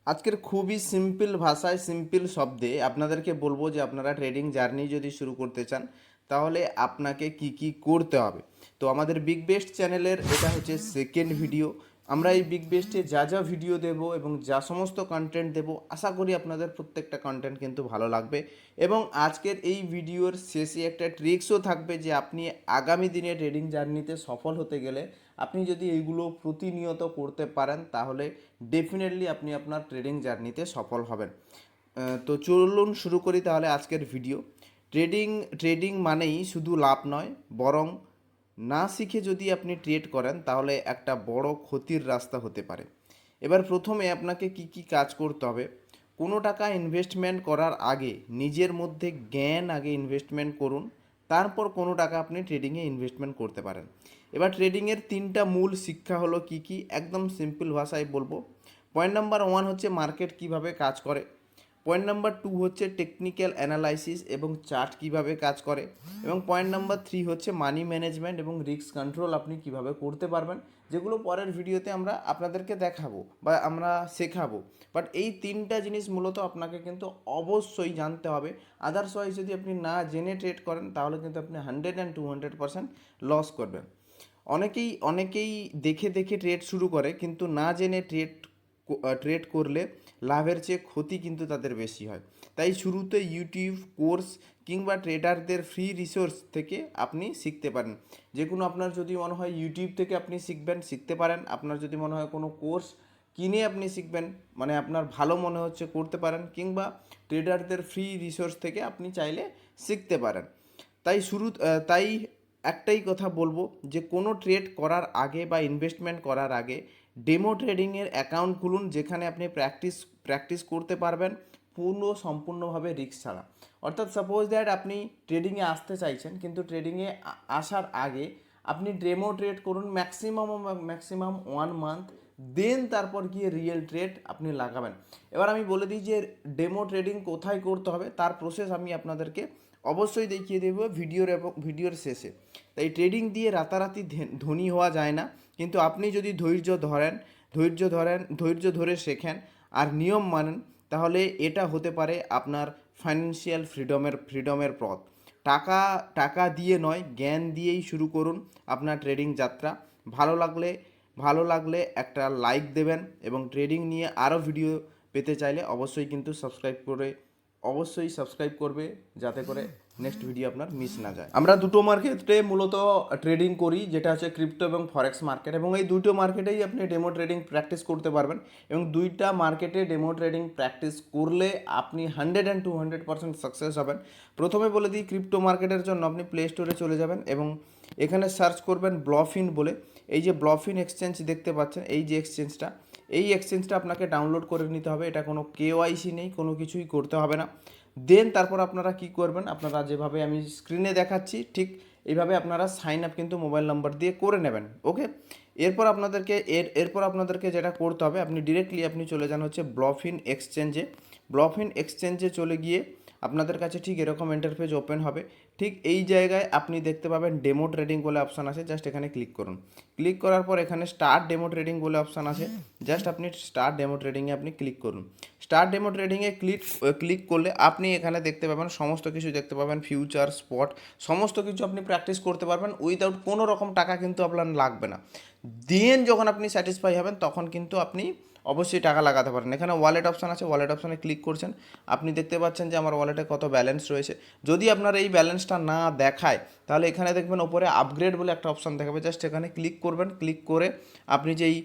আজকের খুবই সিম্পল ভাষায় সিম্পল শব্দে আপনাদেরকে বলবো যে আপনারা ট্রেডিং জার্নি যদি শুরু করতে চান তাহলে আপনাকে কি কি করতে হবে। তো আমাদের বিগ বেস্ট চ্যানেলের এটা হচ্ছে সেকেন্ড ভিডিও। আমরা এই বিগ বেস্টে যা যা ভিডিও দেব এবং যা সমস্ত কন্টেন্ট দেব, আশা করি আপনাদের প্রত্যেকটা কন্টেন্ট কিন্তু ভালো লাগবে। এবং আজকের এই ভিডিওর শেষে একটা ট্রিক্সও থাকবে যে আপনি আগামী দিনে ট্রেডিং জার্নিতে সফল হতে গেলে আপনি যদি এইগুলো প্রতিনিয়ত করতে পারেন তাহলে ডেফিনেটলি আপনি আপনার ট্রেডিং জার্নিতে সফল হবেন। তো চলুন শুরু করি তাহলে আজকের ভিডিও। ট্রেডিং ট্রেডিং মানেই শুধু লাভ নয়, বরং না শিখে যদি আপনি ট্রেড করেন তাহলে একটা বড় ক্ষতির রাস্তা হতে পারে। এবার প্রথমে আপনাকে কি কি কাজ করতে হবে। কোনো টাকা ইনভেস্টমেন্ট করার আগে নিজের মধ্যে জ্ঞান আগে ইনভেস্টমেন্ট করুন, তারপর কোনো টাকা আপনি ট্রেডিংয়ে ইনভেস্টমেন্ট করতে পারেন। এবার ট্রেডিংয়ের তিনটা মূল শিক্ষা হলো কি কি, একদম সিম্পল ভাষায় বলবো। পয়েন্ট নাম্বার ওয়ান হচ্ছে মার্কেট কিভাবে কাজ করে। পয়েন্ট নাম্বার টু হচ্ছে টেকনিক্যাল অ্যানালাইসিস এবং চার্ট কিভাবে কাজ করে। এবং পয়েন্ট নাম্বার থ্রি হচ্ছে মানি ম্যানেজমেন্ট এবং রিস্ক কন্ট্রোল আপনি কিভাবে করতে পারবেন, যেগুলো পরের ভিডিওতে আমরা আপনাদেরকে দেখাবো বা আমরা শেখাবো। বাট এই তিনটা জিনিস মূলত আপনাকে কিন্তু অবশ্যই জানতে হবে। আদার্সওয়াইজ যদি আপনি না জেনে ট্রেড করেন তাহলে কিন্তু আপনি 100% লস করবেন। অনেকেই দেখে দেখে ট্রেড শুরু করে, কিন্তু না জেনে ট্রেড করলে লাভের চেয়ে ক্ষতি কিন্তু তাদের বেশি হয়। তাই শুরুতে ইউটিউব কোর্স কিংবা ট্রেডারদের ফ্রি রিসোর্স থেকে আপনি শিখতে পারেন। যে কোনো আপনার যদি মনে হয় ইউটিউব থেকে আপনি শিখতে পারেন। আপনার যদি মনে হয় কোনো কোর্স কিনে আপনি শিখবেন, মানে আপনার ভালো মনে হচ্ছে করতে পারেন, কিংবা ট্রেডারদের ফ্রি রিসোর্স থেকে আপনি চাইলে শিখতে পারেন। তাই একটাই কথা বলবো যে কোনো ট্রেড করার আগে বা ইনভেস্টমেন্ট করার আগে ডেমো ট্রেডিংয়ের অ্যাকাউন্ট খুলুন, যেখানে আপনি প্র্যাকটিস করতে পারবেন সম্পূর্ণভাবে রিস্ক ছাড়া। অর্থাৎ সাপোজ দ্যাট আপনি ট্রেডিংয়ে আসতে চাইছেন, কিন্তু ট্রেডিংয়ে আসার আগে আপনি ডেমো ট্রেড করুন ম্যাক্সিমাম 1 মান্থ, দেন তারপর গিয়ে রিয়েল ট্রেড আপনি লাগাবেন। এবার আমি বলে দিই যে ডেমো ট্রেডিং কোথায় করতে হবে, তার প্রসেস আমি আপনাদেরকে অবশ্যই দেখিয়ে দেবো ভিডিওর শেষে। তাই ট্রেডিং দিয়ে রাতারাতি ধনী হওয়া যায় না, কিন্তু আপনি যদি ধৈর্য ধরে শেখেন আর নিয়ম মানেন, তাহলে এটা হতে পারে আপনার ফাইন্যান্সিয়াল ফ্রিডমের পথ। টাকা টাকা দিয়ে নয়, জ্ঞান দিয়েই শুরু করুন আপনার ট্রেডিং যাত্রা। ভালো লাগলে ভালো লাগলে একটা লাইক দেবেন এবং ট্রেডিং নিয়ে আরও ভিডিও পেতে চাইলে অবশ্যই সাবস্ক্রাইব করবে, যাতে করে নেক্সট ভিডিও আপনার মিস না যায়। আমরা দুটো মার্কেটে মূলত ট্রেডিং করি, যেটা হচ্ছে ক্রিপ্টো এবং ফরেক্স মার্কেট, এবং এই দুটো মার্কেটেই আপনি ডেমো ট্রেডিং প্র্যাকটিস করতে পারবেন। এবং দুইটা মার্কেটে ডেমো ট্রেডিং প্র্যাকটিস করলে আপনি 100% সাকসেস হবেন। প্রথমে বলে দিই, ক্রিপ্টো মার্কেটের জন্য আপনি প্লে স্টোরে চলে যাবেন এবং এখানে সার্চ করবেন ব্লফিন বলে। এই যে ব্লফিন এক্সচেঞ্জ দেখতে পাচ্ছেন, এই এক্সচেঞ্জটা আপনাকে ডাউনলোড করে নিতে হবে। এটা কোনো কেওয়াইসি নেই, কোনো কিছুই করতে হবে না। দেন তারপর আপনারা কি করবেন, আপনারা যেভাবে আমি স্ক্রিনে দেখাচ্ছি ঠিক এইভাবে আপনারা সাইন আপ কিন্তু মোবাইল নাম্বার দিয়ে করে নেবেন। ওকে, এরপর আপনাদেরকে যেটা করতে হবে, আপনি চলে যান হচ্ছে ব্লফিন এক্সচেঞ্জে চলে গিয়ে আপনাদের কাছে ঠিক এরকম ইন্টারফেস ওপেন হবে। ঠিক এই জায়গায় আপনি দেখতে পাবেন ডেমো ট্রেডিং বলে অপশান আছে, জাস্ট এখানে ক্লিক করুন। ক্লিক করার পর এখানে স্টার্ট ডেমো ট্রেডিং বলে অপশান আছে, জাস্ট আপনি স্টার্ট ডেমো ট্রেডিংয়ে আপনি ক্লিক করুন। স্টার্ট ডেমো ট্রেডিংয়ে ক্লিক করলে আপনি এখানে দেখতে পাবেন সমস্ত কিছু দেখতে পাবেন, ফিউচার স্পট সমস্ত কিছু আপনি প্র্যাকটিস করতে পারবেন উইদাউট কোনো রকম টাকা কিন্তু আপনার লাগবে না। দেন যখন আপনি স্যাটিসফাই হবেন তখন কিন্তু আপনি অবশ্যই টাকা লাগাতে পারেন। এখানে ওয়ালেট অপশান আছে, ওয়ালেট অপশানে ক্লিক করছেন। আপনি দেখতে পাচ্ছেন যে আমার ওয়ালেটে কত ব্যালেন্স রয়েছে। যদি আপনার এই ব্যালেন্সটা না দেখায় তাহলে এখানে দেখবেন ওপরে আপগ্রেড বলে একটা অপশান দেখাবে, জাস্ট এখানে ক্লিক করবেন। ক্লিক করে আপনি যেই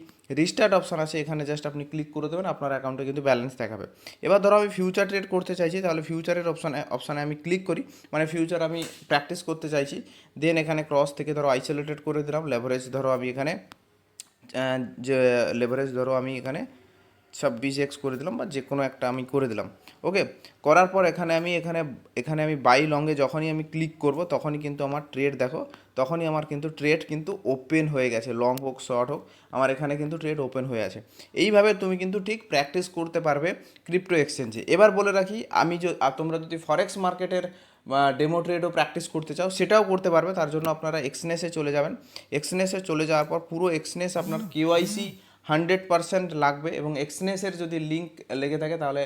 রিস্টার্ট অপশান আছে এখানে জাস্ট আপনি ক্লিক করে দেবেন, আপনার অ্যাকাউন্টে কিন্তু ব্যালেন্স দেখাবে। এবার ধরো আমি ফিউচার ট্রেড করতে চাইছি, তাহলে ফিউচারের অপশানে আমি ক্লিক করি, মানে ফিউচার আমি প্র্যাকটিস করতে চাইছি। দেন এখানে ক্রস থেকে ধরো আইসোলেটেড করে দিলাম, লেভারেজ ধরো আমি এখানে যে লেভারেজ ধরো আমি এখানে 26x করে দিলাম, বা যে কোনো একটা আমি করে দিলাম। ওকে, করার পর এখানে আমি বাই লংয়ে যখনই আমি ক্লিক করব তখনই কিন্তু আমার তখনই আমার কিন্তু ট্রেড কিন্তু ওপেন হয়ে গেছে, লং হোক শর্ট হোক আমার এখানে কিন্তু ট্রেড ওপেন হয়ে আছে। এইভাবে তুমি কিন্তু ঠিক প্র্যাকটিস করতে পারবে ক্রিপ্টো এক্সচেঞ্জে। এবার বলে রাখি, তোমরা যদি ফরেক্স মার্কেটের ডেমো ট্রেডও প্র্যাকটিস করতে চাও সেটাও করতে পারবে। তার জন্য আপনারা এক্সনেসে চলে যাবেন। এক্সনেসে চলে যাওয়ার পর পুরো এক্সনেস আপনার কেওয়াইসি 100% লাগবে। এবং এক্সনেসের যদি লিঙ্ক লেগে থাকে তাহলে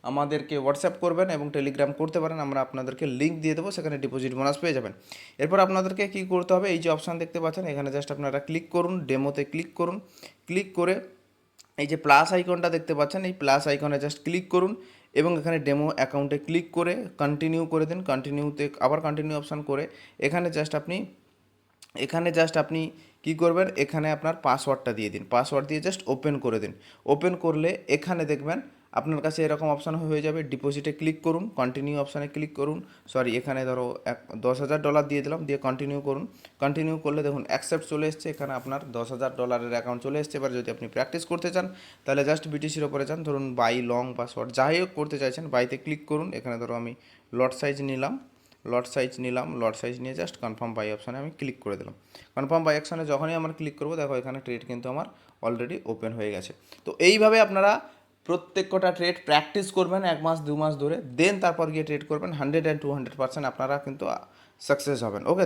আমাদেরকে হোয়াটসঅ্যাপ করবেন এবং টেলিগ্রাম করতে পারেন, আমরা আপনাদেরকে লিঙ্ক দিয়ে দেবো, সেখানে ডিপোজিট বোনাস পেয়ে যাবেন। এরপর আপনাদেরকে কী করতে হবে, এই যে অপশান দেখতে পাচ্ছেন এখানে জাস্ট আপনারা ক্লিক করুন, ডেমোতে ক্লিক করুন। ক্লিক করে এই যে প্লাস আইকনটা দেখতে পাচ্ছেন, এই প্লাস আইকনে জাস্ট ক্লিক করুন এবং এখানে ডেমো অ্যাকাউন্টে ক্লিক করে কন্টিনিউ করে দিন। কন্টিনিউতে আবার কন্টিনিউ অপশান করে এখানে জাস্ট আপনি কী করবেন, এখানে আপনার পাসওয়ার্ডটা দিয়ে দিন। পাসওয়ার্ড দিয়ে জাস্ট ওপেন করে দিন। ওপেন করলে এখানে দেখবেন আপনার কাছে এরকম অপশান হয়ে যাবে। ডিপোজিটে ক্লিক করুন, কন্টিনিউ অপশানে ক্লিক করুন। এখানে ধরো $10,000 দিয়ে দিলাম, দিয়ে কন্টিনিউ করুন। কন্টিনিউ করলে দেখুন অ্যাকসেপ্ট চলে এসছে, এখানে আপনার $10,000 অ্যাকাউন্ট চলে এসছে। এবার যদি আপনি প্র্যাকটিস করতে চান তাহলে জাস্ট বিটিসির ওপরে যান, ধরুন বাই লং পাসওয়ার্ড যাই হোক করতে চাইছেন, বাইতে ক্লিক করুন। এখানে ধরো আমি লট সাইজ নিলাম, লট সাইজ নিয়ে জাস্ট কনফার্ম বাই অপশানে আমি ক্লিক করে দিলাম। কনফার্ম বাই অপশানে যখনই আমার ক্লিক করবো, দেখো এখানে ট্রেড কিন্তু আমার অলরেডি ওপেন হয়ে গেছে। তো এইভাবে আপনারা প্রত্যেক কটা ট্রেড প্র্যাকটিস করবেন 1 মাস 2 মাস ধরে, দেন তারপর গিয়ে ট্রেড করবেন। 100 and 200% আপনারা কিন্তু সাকসেস হবেন। ওকে।